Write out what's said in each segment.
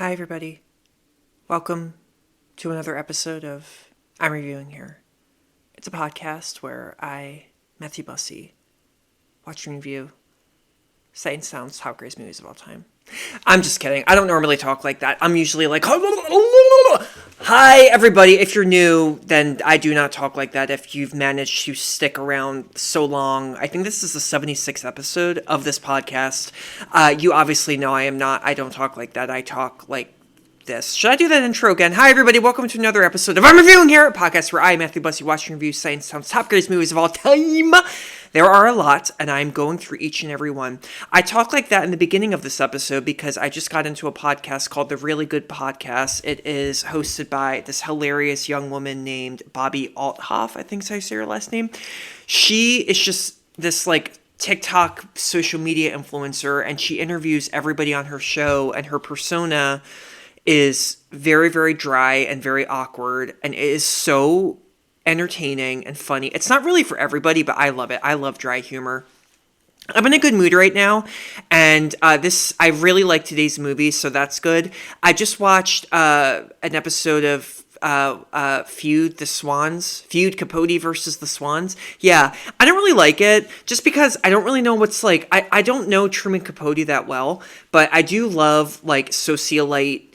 Hi, everybody. Welcome to another episode of I'm Reviewing Here. It's a podcast where I, Matthew Bussey, watch and review sight and sounds top greatest movies of all time. I'm just kidding. I don't normally talk like that. I'm usually like, hi, everybody. If you're new, then I do not talk like that. If you've managed to stick around so long, I think this is the 76th episode of this podcast. You obviously know I don't talk like that. I talk like this. Should I do that intro again? Hi, everybody. Welcome to another episode of I'm Reviewing Here, a podcast where I, Matthew Bussey, watch and review sight and sounds top greatest movies of all time. There are a lot, and I'm going through each and every one. I talk like that in the beginning of this episode because I just got into a podcast called The Really Good Podcast. It is hosted by this hilarious young woman named Bobby Althoff, I think is how you say her last name. She is just this, like, TikTok social media influencer, and she interviews everybody on her show, and her persona is very, very dry and very awkward, and it is so entertaining and funny. It's not really for everybody, but I love it. I love dry humor. I'm in a good mood right now, and I really like today's movie, so that's good. I just watched an episode of Feud Capote versus the Swans. Yeah, I don't really like it, just because I don't really know what's like. I don't know Truman Capote that well, but I do love like socialite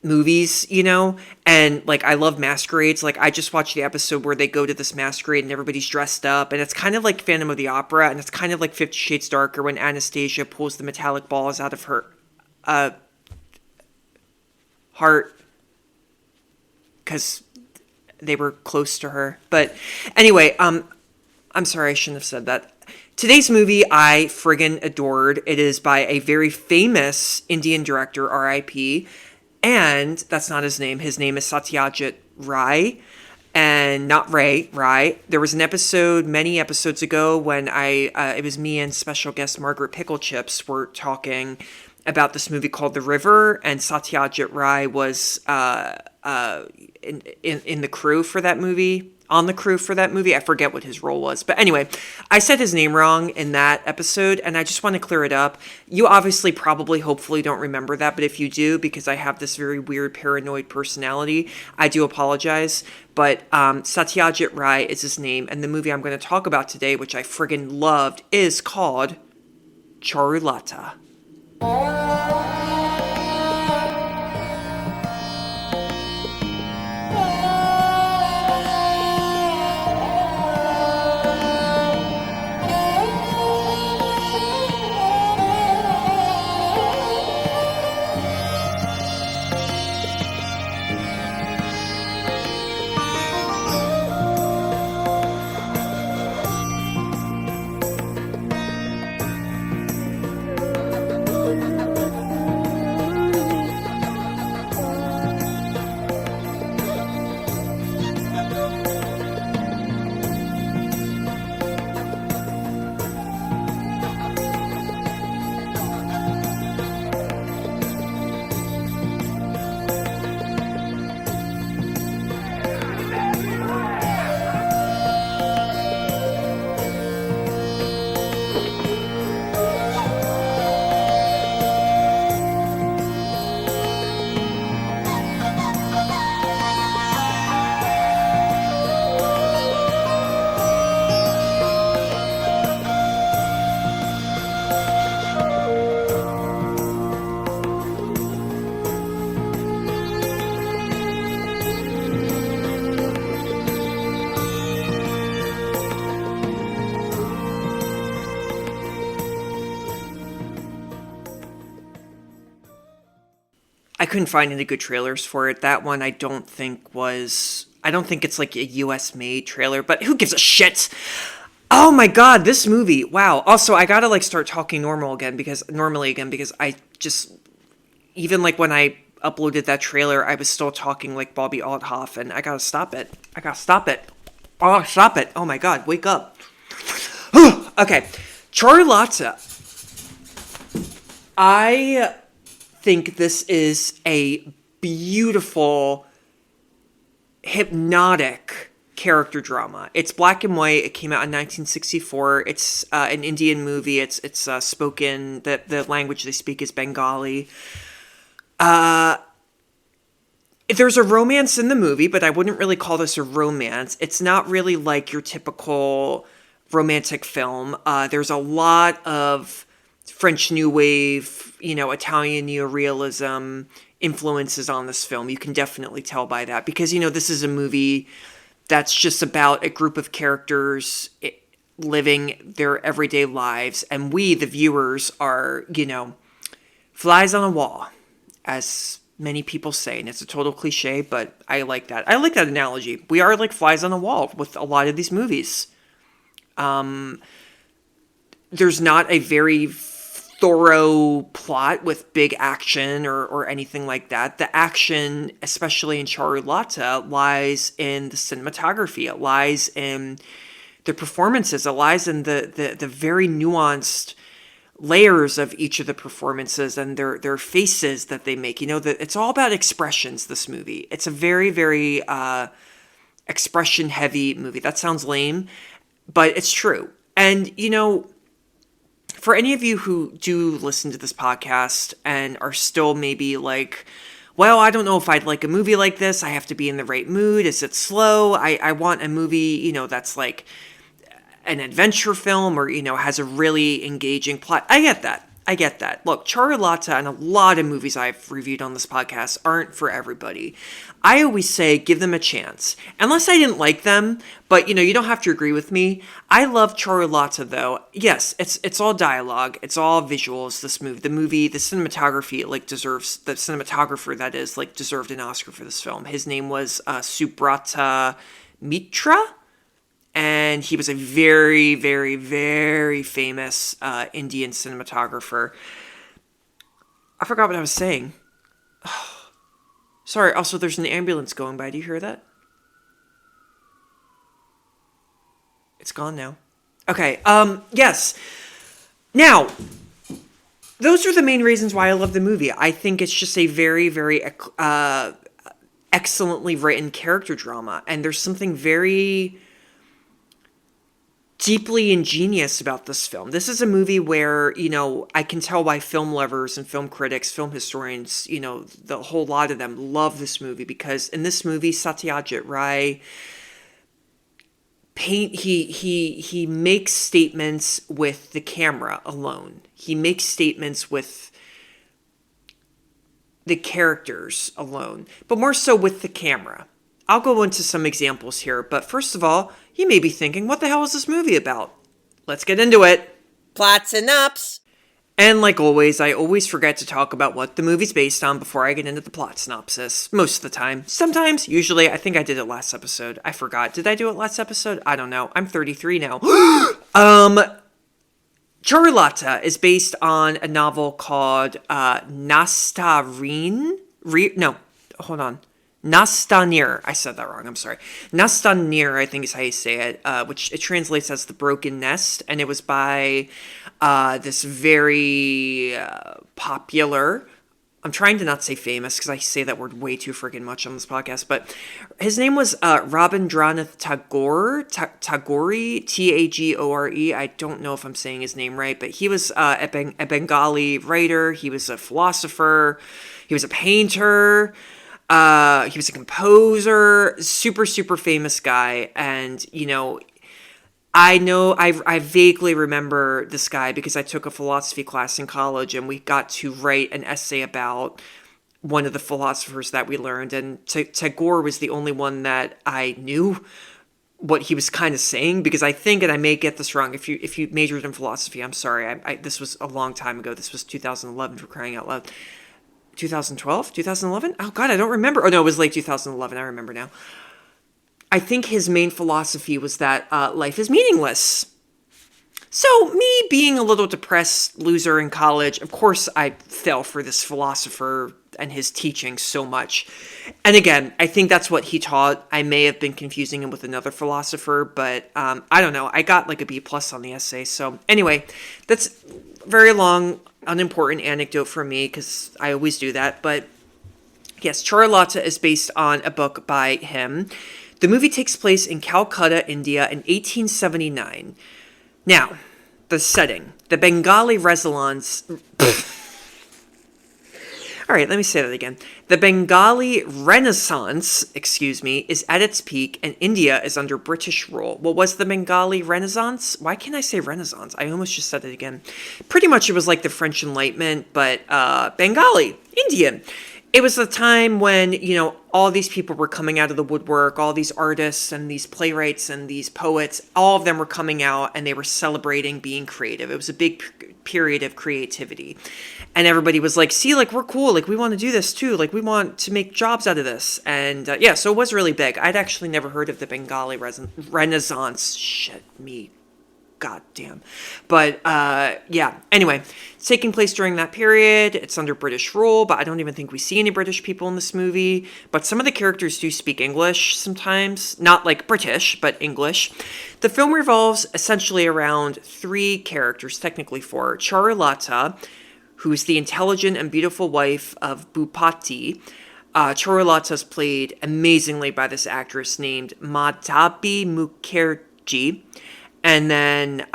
movies, you know, and like I love masquerades. Like I just watched the episode where they go to this masquerade and everybody's dressed up, and it's kind of like Phantom of the Opera, and it's kind of like 50 Shades Darker when Anastasia pulls the metallic balls out of her heart because they were close to her. But anyway, I'm sorry, I shouldn't have said that. Today's movie I friggin' adored. It is by a very famous Indian director, R.I.P., and that's not his name. His name is Satyajit Ray, and not Ray. There was an episode many episodes ago when it was me and special guest Margaret Pickle Chips were talking about this movie called The River, and Satyajit Ray was in the crew for that movie. On the crew for that movie. I forget what his role was. But anyway, I said his name wrong in that episode, and I just want to clear it up. You obviously hopefully don't remember that, but if you do, because I have this very weird paranoid personality, I do apologize. But Satyajit Ray is his name, and the movie I'm going to talk about today, which I friggin' loved, is called CHARULATA. I couldn't find any good trailers for it. That one I don't think it's like a US made trailer, but who gives a shit? Oh my god, this movie. Wow. Also, I gotta like start talking normally again because I just, even like when I uploaded that trailer, I was still talking like Bobby Althoff, and I gotta stop it. Oh, stop it. Oh my god, wake up. Okay. CHARULATA. I think this is a beautiful, hypnotic character drama. It's black and white. It came out in 1964. It's an Indian movie. It's spoken, the language they speak is Bengali. There's a romance in the movie, but I wouldn't really call this a romance. It's not really like your typical romantic film. There's a lot of French New Wave, Italian neorealism influences on this film. You can definitely tell by that because, this is a movie that's just about a group of characters living their everyday lives. And we, the viewers, are, flies on a wall, as many people say. And it's a total cliche, but I like that. I like that analogy. We are like flies on a wall with a lot of these movies. There's not a very thorough plot with big action or anything like that. The action, especially in Charulata, lies in the cinematography. It lies in the performances. It lies in the very nuanced layers of each of the performances and their faces that they make. It's all about expressions, this movie. It's a very, very expression-heavy movie. That sounds lame, but it's true. And, for any of you who do listen to this podcast and are still maybe like, well, I don't know if I'd like a movie like this. I have to be in the right mood. Is it slow? I want a movie, that's like an adventure film or, has a really engaging plot. I get that. Look, Charulata and a lot of movies I've reviewed on this podcast aren't for everybody. I always say give them a chance. Unless I didn't like them, but you don't have to agree with me. I love Charulata though. Yes, it's all dialogue. It's all visuals, this movie. The cinematography, deserves, the cinematographer that is, deserved an Oscar for this film. His name was Subrata Mitra. And he was a very, very, very famous Indian cinematographer. I forgot what I was saying. Oh, sorry, also there's an ambulance going by. Do you hear that? It's gone now. Okay, yes. Now, those are the main reasons why I love the movie. I think it's just a very, very excellently written character drama. And there's something very deeply ingenious about this film. This is a movie where, I can tell why film lovers and film critics, film historians, the whole lot of them love this movie because in this movie, Satyajit Ray he makes statements with the camera alone. He makes statements with the characters alone, but more so with the camera. I'll go into some examples here, but first of all, you may be thinking, what the hell is this movie about? Let's get into it. Plot synopsis. And like always, I always forget to talk about what the movie's based on before I get into the plot synopsis. Most of the time. Sometimes, usually, I think I did it last episode. I forgot. Did I do it last episode? I don't know. I'm 33 now. Charulata is based on a novel called Nastanir. Nastanir. I said that wrong. I'm sorry. Nastanir, I think is how you say it, which it translates as The Broken Nest. And it was by this very popular, I'm trying to not say famous because I say that word way too freaking much on this podcast, but his name was Rabindranath Tagore, Tagore, Tagore. I don't know if I'm saying his name right, but he was a Bengali writer. He was a philosopher. He was a painter. He was a composer, super, super famous guy. And, I vaguely remember this guy because I took a philosophy class in college and we got to write an essay about one of the philosophers that we learned. And Tagore was the only one that I knew what he was kind of saying, because I think, and I may get this wrong, if you majored in philosophy, I'm sorry. This was a long time ago. This was 2011 for crying out loud. 2012? 2011? Oh, God, I don't remember. Oh, no, it was late 2011. I remember now. I think his main philosophy was that life is meaningless. So me being a little depressed loser in college, of course I fell for this philosopher and his teaching so much. And again, I think that's what he taught. I may have been confusing him with another philosopher, but I don't know. I got like a B+ on the essay. So anyway, that's very long, unimportant anecdote for me because I always do that. But yes, Charulata is based on a book by him. The movie takes place in Calcutta, India in 1879. Now, the setting, the Bengali residents. All right, let me say that again. The Bengali Renaissance, is at its peak, and India is under British rule. What was the Bengali Renaissance? Why can't I say Renaissance? I almost just said it again. Pretty much it was like the French Enlightenment, but Bengali, Indian. It was the time when, all these people were coming out of the woodwork, all these artists and these playwrights and these poets, all of them were coming out and they were celebrating being creative. It was a big period of creativity. And everybody was like, see, like, we're cool. Like, we want to do this too. Like, we want to make jobs out of this. And so it was really big. I'd actually never heard of the Bengali Renaissance. Shit, me. God damn. But anyway, it's taking place during that period. It's under British rule, but I don't even think we see any British people in this movie. But some of the characters do speak English sometimes. Not like British, but English. The film revolves essentially around three characters, technically four. Charulata, who's the intelligent and beautiful wife of Bhupati. Charulata is played amazingly by this actress named Madhabi Mukherjee. And then,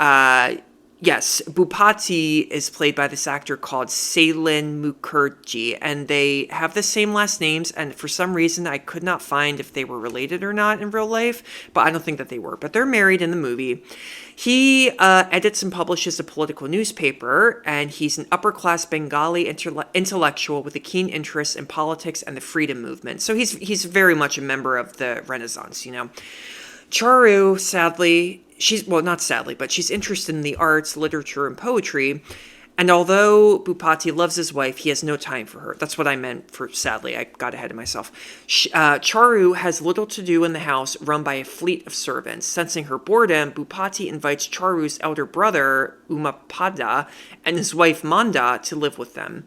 Bhupati is played by this actor called Sailin Mukherjee, and they have the same last names, and for some reason I could not find if they were related or not in real life, but I don't think that they were. But they're married in the movie. He edits and publishes a political newspaper, and he's an upper-class Bengali intellectual with a keen interest in politics and the freedom movement. So he's very much a member of the Renaissance, Charu, sadly, not sadly, but she's interested in the arts, literature, and poetry. And although Bhupati loves his wife, he has no time for her. That's what I meant for sadly. I got ahead of myself. Charu has little to do in the house run by a fleet of servants. Sensing her boredom, Bhupati invites Charu's elder brother, Umapada, and his wife Manda to live with them.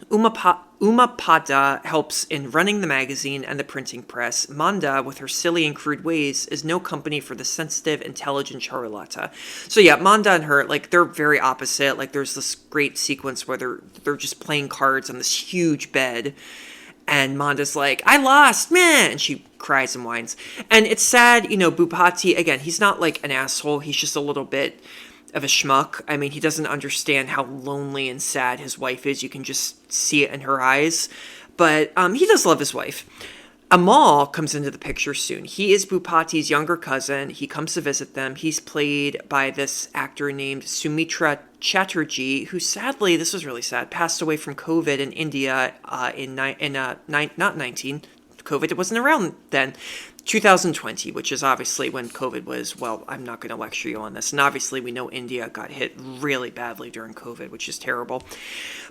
Umapada helps in running the magazine and the printing press. Manda, with her silly and crude ways, is no company for the sensitive, intelligent Charulata. So yeah, Manda and her, like, they're very opposite. Like, there's this great sequence where they're just playing cards on this huge bed. And Manda's like, I lost, man! And she cries and whines. And it's sad, Bhupati, again, he's not like an asshole. He's just a little bit of a schmuck. I mean, he doesn't understand how lonely and sad his wife is. You can just see it in her eyes. But he does love his wife. Amal comes into the picture soon. He is Bhupati's younger cousin. He comes to visit them. He's played by this actor named Sumitra Chatterjee, who sadly, this was really sad, passed away from COVID in India COVID, it wasn't around then, 2020, which is obviously when COVID was, well, I'm not going to lecture you on this. And obviously we know India got hit really badly during COVID, which is terrible.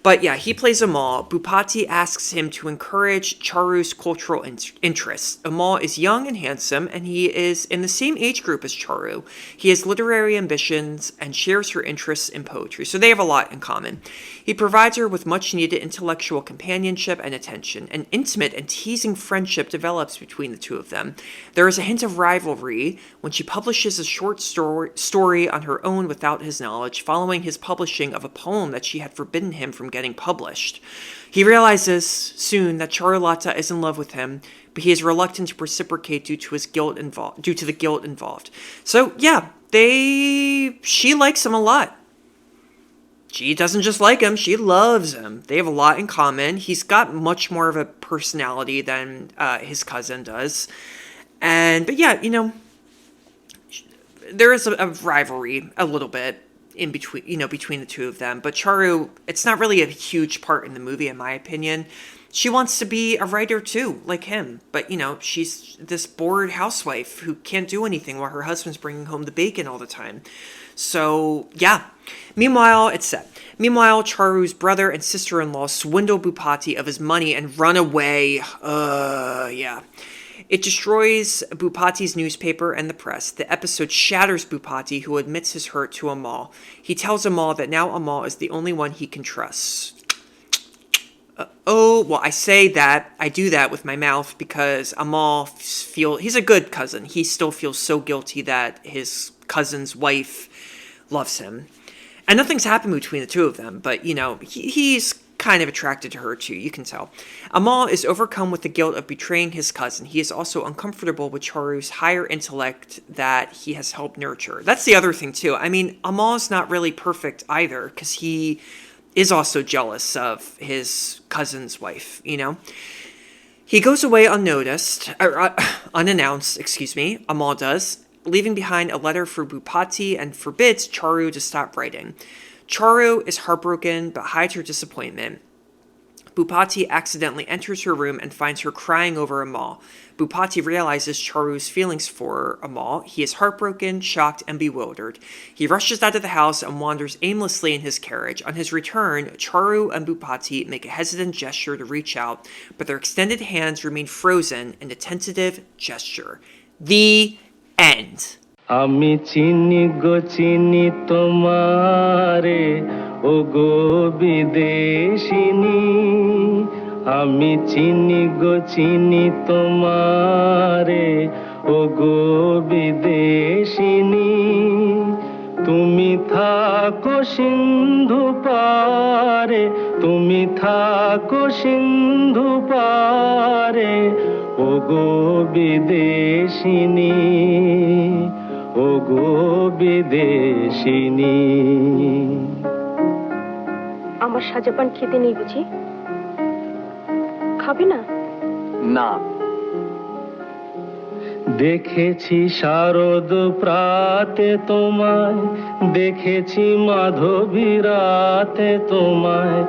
But yeah, he plays Amal. Bhupati asks him to encourage Charu's cultural interests. Amal is young and handsome, and he is in the same age group as Charu. He has literary ambitions and shares her interests in poetry, so they have a lot in common. He provides her with much needed intellectual companionship and attention. An intimate and teasing friendship develops between the two of them. There is a hint of rivalry when she publishes a short story on her own without his knowledge, following his publishing of a poem that she had forbidden him from getting published. He realizes soon that Charulata is in love with him, but he is reluctant to reciprocate due to the guilt involved. So yeah, she likes him a lot. She doesn't just like him, she loves him. They have a lot in common. He's got much more of a personality than his cousin does. But yeah, there is a rivalry a little bit in between, between the two of them. But Charu, it's not really a huge part in the movie, in my opinion. She wants to be a writer too, like him. But, she's this bored housewife who can't do anything while her husband's bringing home the bacon all the time. So, yeah. Meanwhile, it's set. Meanwhile, Charu's brother and sister-in-law swindle Bhupati of his money and run away. Yeah. It destroys Bhupati's newspaper and the press. The episode shatters Bhupati, who admits his hurt to Amal. He tells Amal that now Amal is the only one he can trust. I do that with my mouth because Amal he's a good cousin. He still feels so guilty that his cousin's wife loves him. And nothing's happened between the two of them, but, he's kind of attracted to her too, you can tell. Amal is overcome with the guilt of betraying his cousin. He is also uncomfortable with Charu's higher intellect that he has helped nurture. That's the other thing too. I mean, Amal's not really perfect either, because he is also jealous of his cousin's wife, He goes away unannounced, Amal does, leaving behind a letter for Bhupati and forbids Charu to stop writing. Charu is heartbroken but hides her disappointment. Bhupati accidentally enters her room and finds her crying over Amal. Bhupati realizes Charu's feelings for Amal. He is heartbroken, shocked, and bewildered. He rushes out of the house and wanders aimlessly in his carriage. On his return, Charu and Bhupati make a hesitant gesture to reach out, but their extended hands remain frozen in a tentative gesture. The end. আমি চিনি গো চিনি তোমারে ও গো বিদেশিনী আমি চিনি গো চিনি তোমারে ও গো বিদেশিনী তুমি থাকো সিন্ধু পারে তুমি থাকো সিন্ধু পারে ও গো বিদেশিনী ও গো বিদেশিনী আমার সাজাপান খেতে নেই বুঝি খাবে না না দেখেছি শারদ প্রাতে তোমায় দেখেছি মাধবী রাতে তোমায়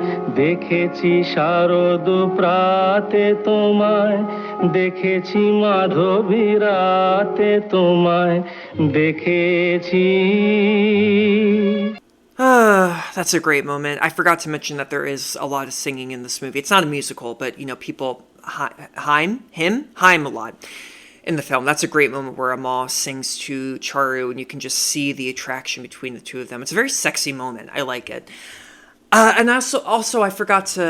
দেখেছি শারদ প্রাতে তোমায় দেখেছি মাধবী রাতে তোমায় দেখেছি. That's a great moment. I forgot to mention that there is a lot of singing in this movie. It's not a musical, but, people hymn a lot in the film. That's a great moment where Amal sings to Charu, and you can just see the attraction between the two of them. It's a very sexy moment. I like it. And also, I forgot to,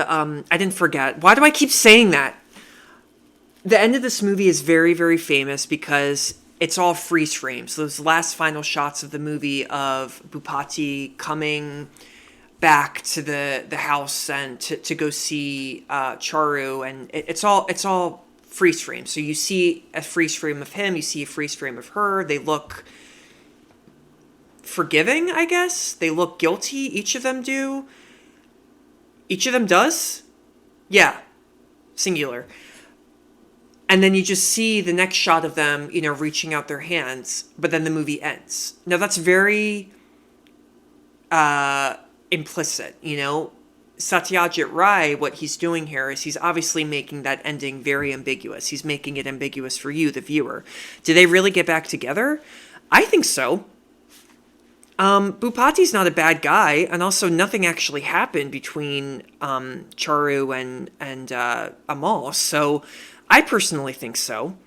I didn't forget. Why do I keep saying that? The end of this movie is very, very famous because it's all freeze frames. Those last final shots of the movie of Bhupati coming back to the house and to go see Charu, and it's all freeze frames. So you see a freeze frame of him, you see a freeze frame of her. They look forgiving, I guess. They look guilty. Each of them do. Each of them does? Yeah. Singular. And then you just see the next shot of them, reaching out their hands, but then the movie ends. Now that's very implicit, Satyajit Ray, what he's doing here is he's obviously making that ending very ambiguous. He's making it ambiguous for you, the viewer. Did they really get back together? I think so. Bhupati's not a bad guy, and also nothing actually happened between Charu and Amal, so I personally think so.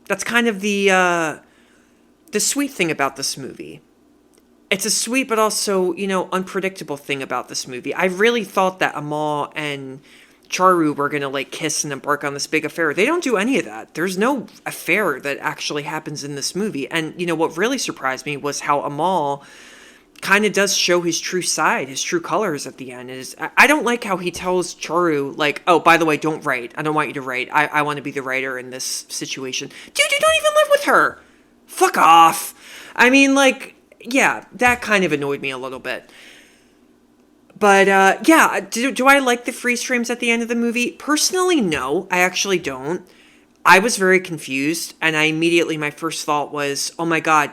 That's kind of the sweet thing about this movie. It's a sweet but also, unpredictable thing about this movie. I really thought that Amal and Charu were going to, kiss and embark on this big affair. They don't do any of that. There's no affair that actually happens in this movie. And, what really surprised me was how Amal kind of does show his true side, his true colors at the end. I don't like how he tells Charu, oh, by the way, don't write. I don't want you to write. I want to be the writer in this situation. Dude, you don't even live with her. Fuck off. I mean, yeah, that kind of annoyed me a little bit. But, yeah, do I like the freeze frames at the end of the movie? Personally, no, I actually don't. I was very confused, and my first thought was, oh my god,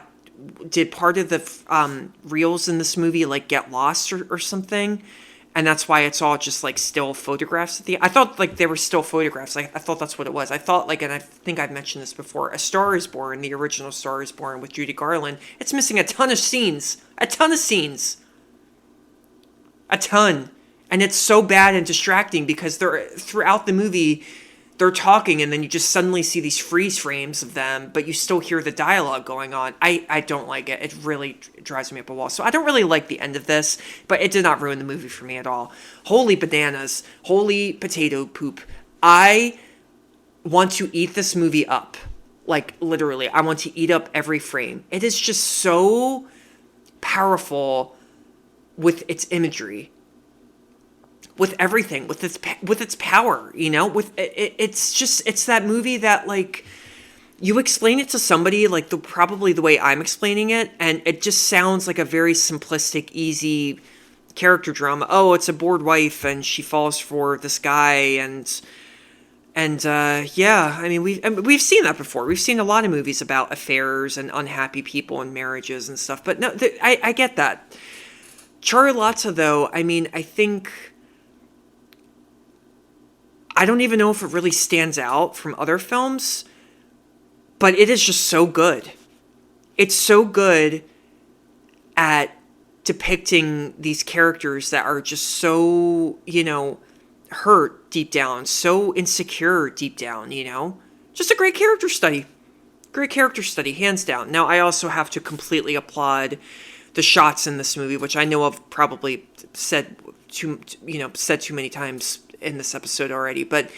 did part of the reels in this movie get lost or something, and that's why it's all just still photographs at the end? I thought they were still photographs. I thought that's what it was. I thought and I think I've mentioned this before, A Star Is Born, the original Star Is Born with Judy Garland, it's missing a ton of scenes, a ton, and it's so bad and distracting because they're throughout the movie. They're talking, and then you just suddenly see these freeze frames of them, but you still hear the dialogue going on. I don't like it. It really drives me up a wall. So I don't really like the end of this, but it did not ruin the movie for me at all. Holy bananas. Holy potato poop. I want to eat this movie up. Literally. I want to eat up every frame. It is just so powerful with its imagery. With everything, with its power, it's that movie that you explain it to somebody probably the way I'm explaining it, and it just sounds like a very simplistic, easy character drama. Oh, it's a bored wife and she falls for this guy, and yeah, I mean, we've seen that before. We've seen a lot of movies about affairs and unhappy people and marriages and stuff. But no, I get that. Charulata, though, I mean, I think, I don't even know if it really stands out from other films, but it is just so good. It's so good at depicting these characters that are just so, hurt deep down, so insecure deep down, Just a great character study. Great character study, hands down. Now, I also have to completely applaud the shots in this movie, which I know I've probably said too many times in this episode already, but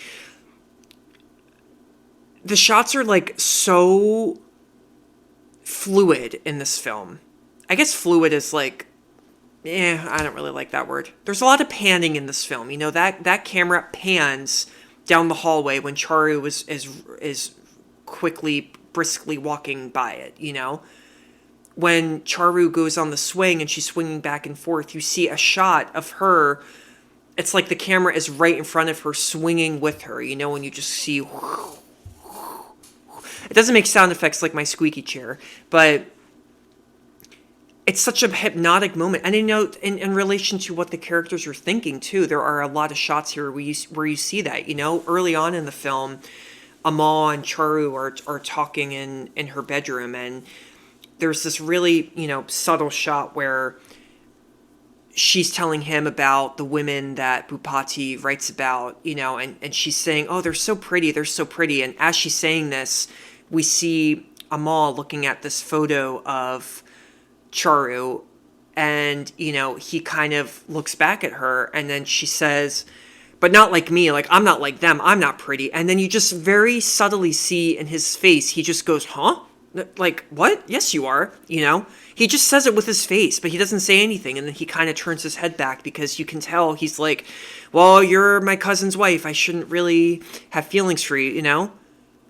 the shots are like so fluid in this film. I guess fluid is like, I don't really like that word. There's a lot of panning in this film. That camera pans down the hallway when Charu is quickly, briskly walking by it, When Charu goes on the swing and she's swinging back and forth, you see a shot of her. It's like the camera is right in front of her swinging with her, and you just see. It doesn't make sound effects like my squeaky chair, but it's such a hypnotic moment. And in relation to what the characters are thinking too, there are a lot of shots here where you see that, early on in the film, Amal and Charu are talking in her bedroom, and there's this really, subtle shot where she's telling him about the women that Bhupati writes about, and she's saying, oh, they're so pretty. And as she's saying this, we see Amal looking at this photo of Charu, and, he kind of looks back at her, and then she says, but not like me, like, I'm not like them, I'm not pretty. And then you just very subtly see in his face, he just goes, huh? Like, what? Yes, you are, He just says it with his face, but he doesn't say anything, and then he kind of turns his head back because you can tell he's like, well, you're my cousin's wife, I shouldn't really have feelings for you,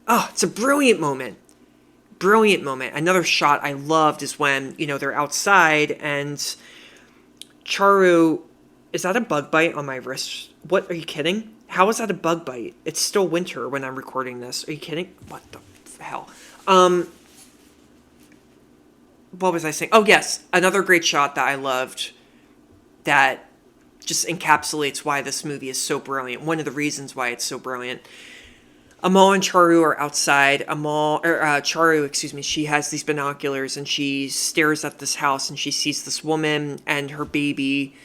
Oh, it's a brilliant moment. Brilliant moment. Another shot I loved is when, they're outside and Charu, is that a bug bite on my wrist? What, are you kidding? How is that a bug bite? It's still winter when I'm recording this. Are you kidding? What the hell? What was I saying? Oh, yes. Another great shot that I loved that just encapsulates why this movie is so brilliant. One of the reasons why it's so brilliant. Amal and Charu are outside. Charu, she has these binoculars and she stares at this house and she sees this woman and her baby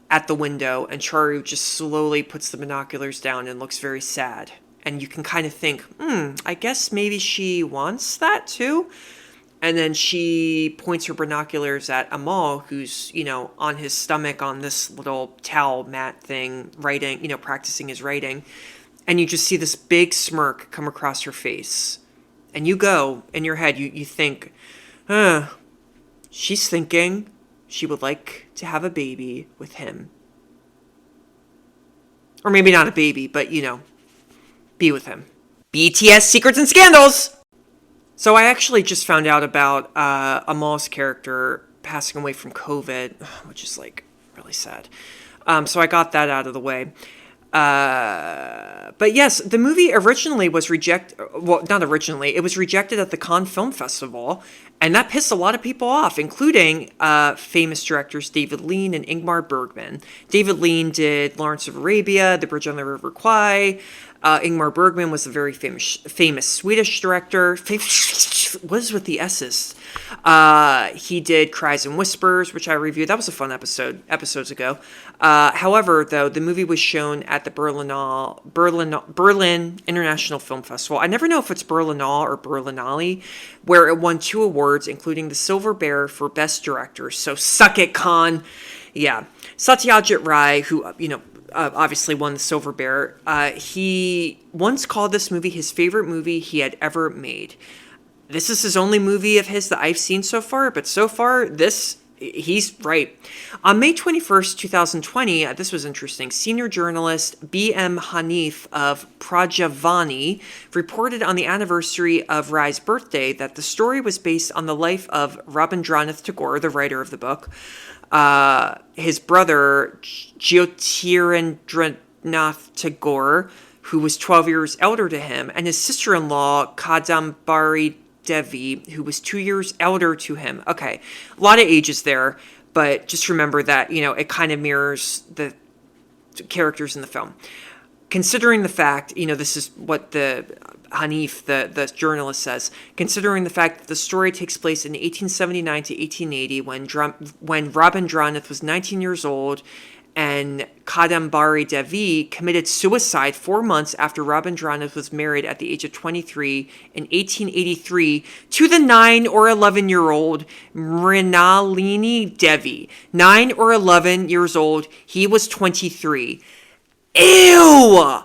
at the window, and Charu just slowly puts the binoculars down and looks very sad. And you can kind of think, I guess maybe she wants that too. And then she points her binoculars at Amal, who's, on his stomach on this little towel mat thing, writing, practicing his writing. And you just see this big smirk come across her face. And you go, in your head, you think, she's thinking she would like to have a baby with him. Or maybe not a baby, but, be with him. BTS Secrets and Scandals! So I actually just found out about Amal's character passing away from COVID, which is, really sad. So I got that out of the way. But yes, the movie originally was rejected. Well, not originally. It was rejected at the Cannes Film Festival, and that pissed a lot of people off, including famous directors David Lean and Ingmar Bergman. David Lean did Lawrence of Arabia, The Bridge on the River Kwai. Ingmar Bergman was a very famous Swedish director. What is with the S's? He did Cries and Whispers, which I reviewed. That was a fun episodes ago. However, though, the movie was shown at the Berlin International Film Festival. I never know if it's Berlinale or Berlinale, where it won 2 awards, including the Silver Bear for Best Director. So suck it, Khan. Yeah. Satyajit Ray, who, obviously won the Silver Bear, he once called this movie his favorite movie he had ever made. This is his only movie of his that I've seen so far, but so far, this He's right. On May 21st, 2020, this was interesting. Senior journalist B.M. Hanif of Prajavani reported on the anniversary of Rai's birthday that the story was based on the life of Rabindranath Tagore, the writer of the book, his brother Jyotirindranath Tagore, who was 12 years elder to him, and his sister-in-law Kadambari Devi, who was 2 years elder to him. Okay, a lot of ages there, but just remember that, it kind of mirrors the characters in the film. Considering the fact, this is what the Hanif, the journalist, says, considering the fact that the story takes place in 1879 to 1880 when Rabindranath was 19 years old and Kadambari Devi committed suicide 4 months after Rabindranath was married at the age of 23 in 1883 to the 9 or 11-year-old Mrinalini Devi. 9 or 11 years old, he was 23. Ew!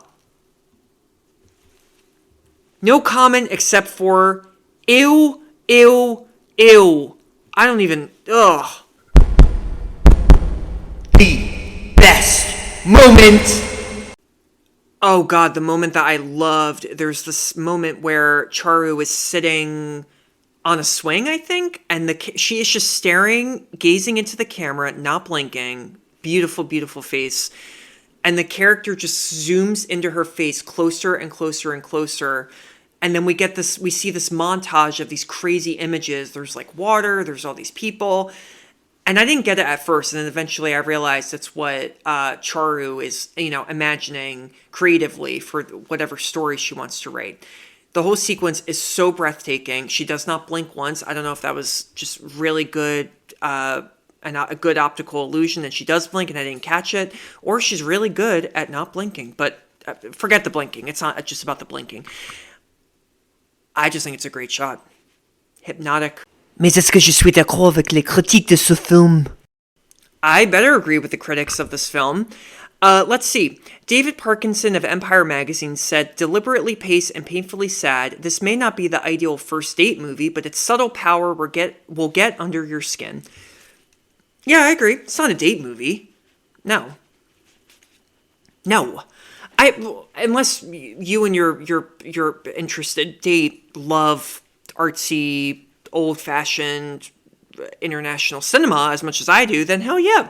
No comment except for ew, ew, ew. I don't even, ugh. The best moment. Oh God, the moment that I loved. There's this moment where Charu is sitting on a swing, I think, and she is just staring, gazing into the camera, not blinking. Beautiful, beautiful face. And the character just zooms into her face closer and closer and closer. And then we see this montage of these crazy images. There's like water, there's all these people. And I didn't get it at first. And then eventually I realized it's what Charu is, imagining creatively for whatever story she wants to write. The whole sequence is so breathtaking. She does not blink once. I don't know if that was just really good, a good optical illusion and she does blink and I didn't catch it, or she's really good at not blinking. But forget the blinking. It's not just about the blinking. I just think it's a great shot. Hypnotic. Mais est-ce que je suis d'accord avec les critiques de ce film? I better agree with the critics of this film. Let's see. David Parkinson of Empire Magazine said, deliberately paced and painfully sad, this may not be the ideal first date movie, but its subtle power will get under your skin. Yeah, I agree. It's not a date movie. No. Unless you and your interested date love artsy, old-fashioned international cinema as much as I do, then hell yeah.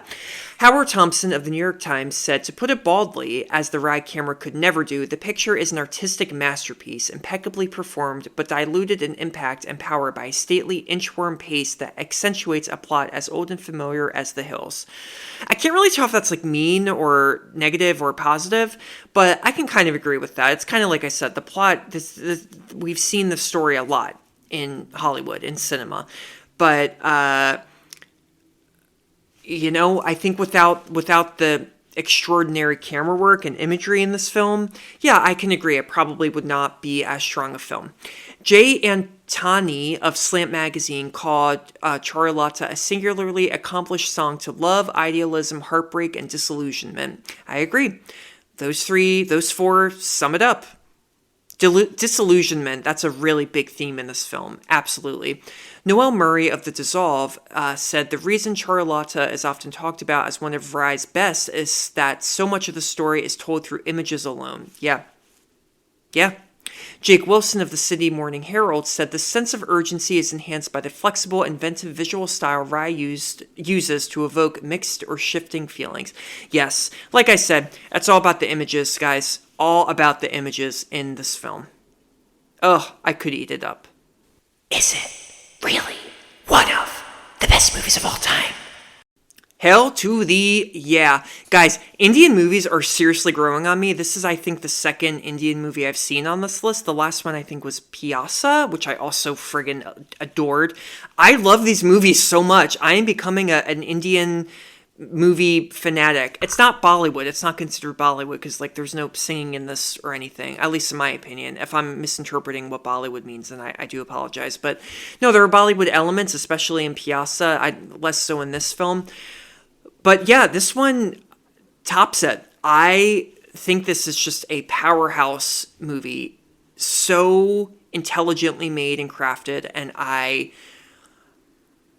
Howard Thompson of the New York Times said, to put it baldly, as the Rai camera could never do, the picture is an artistic masterpiece, impeccably performed, but diluted in impact and power by a stately inchworm pace that accentuates a plot as old and familiar as the hills. I can't really tell if that's like mean or negative or positive, but I can kind of agree with that. It's kind of like I said, the plot, we've seen the story a lot in Hollywood, in cinema. But, I think without the extraordinary camera work and imagery in this film, yeah, I can agree. It probably would not be as strong a film. Jay Antoni of Slant Magazine called Charulata a singularly accomplished song to love, idealism, heartbreak, and disillusionment. I agree. Those four sum it up. Disillusionment, that's a really big theme in this film. Absolutely. Noel Murray of The Dissolve said, the reason Charulata is often talked about as one of Rai's best is that so much of the story is told through images alone. Yeah. Jake Wilson of the Sydney Morning Herald said, the sense of urgency is enhanced by the flexible, inventive visual style Rai uses to evoke mixed or shifting feelings. Yes, like I said, it's all about the images, guys. All about the images in this film. Ugh, I could eat it up. Is it really one of the best movies of all time? Hell to the yeah. Guys, Indian movies are seriously growing on me. This is, I think, the second Indian movie I've seen on this list. The last one, I think, was Pyasa, which I also friggin' adored. I love these movies so much. I am becoming an Indian movie fanatic. It's not Bollywood. It's not considered Bollywood because, like, there's no singing in this or anything, at least in my opinion. If I'm misinterpreting what Bollywood means, then I do apologize. But no, there are Bollywood elements, especially in Pyasa, less so in this film. But yeah, this one tops it. I think this is just a powerhouse movie. So intelligently made and crafted, and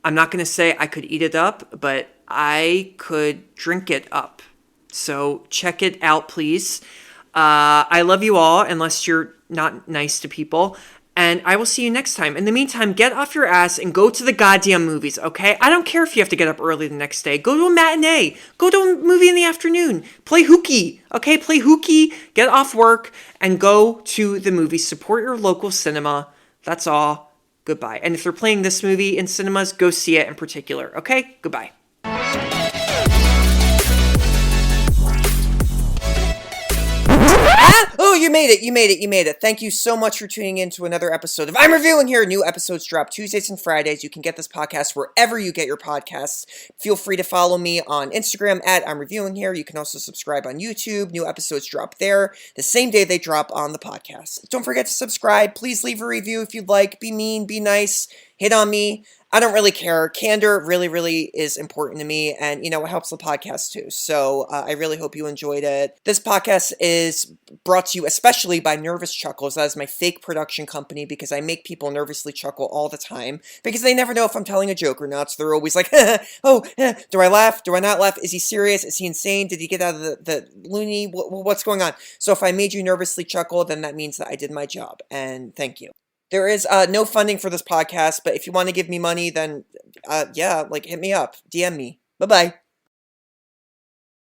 I'm not going to say I could eat it up, but I could drink it up. So check it out, please. I love you all, unless you're not nice to people. And I will see you next time. In the meantime, get off your ass and go to the goddamn movies, okay? I don't care if you have to get up early the next day. Go to a matinee. Go to a movie in the afternoon. Play hooky, okay? Play hooky, get off work, and go to the movies. Support your local cinema. That's all. Goodbye. And if they're playing this movie in cinemas, go see it in particular, okay? Goodbye. Oh, you made it. Thank you so much for tuning in to another episode of I'm Reviewing Here. New episodes drop Tuesdays and Fridays. You can get this podcast wherever you get your podcasts. Feel free to follow me on Instagram at I'm Reviewing Here. You can also subscribe on YouTube. New episodes drop there the same day they drop on the podcast. Don't forget to subscribe. Please leave a review if you'd like. Be mean, be nice, hit on me. I don't really care. Candor really, really is important to me, and, it helps the podcast too. So I really hope you enjoyed it. This podcast is brought to you especially by Nervous Chuckles. That is my fake production company, because I make people nervously chuckle all the time, because they never know if I'm telling a joke or not. So they're always like, do I laugh? Do I not laugh? Is he serious? Is he insane? Did he get out of the loony? What's going on? So if I made you nervously chuckle, then that means that I did my job, and thank you. There is no funding for this podcast, but if you want to give me money, then hit me up. DM me. Bye-bye.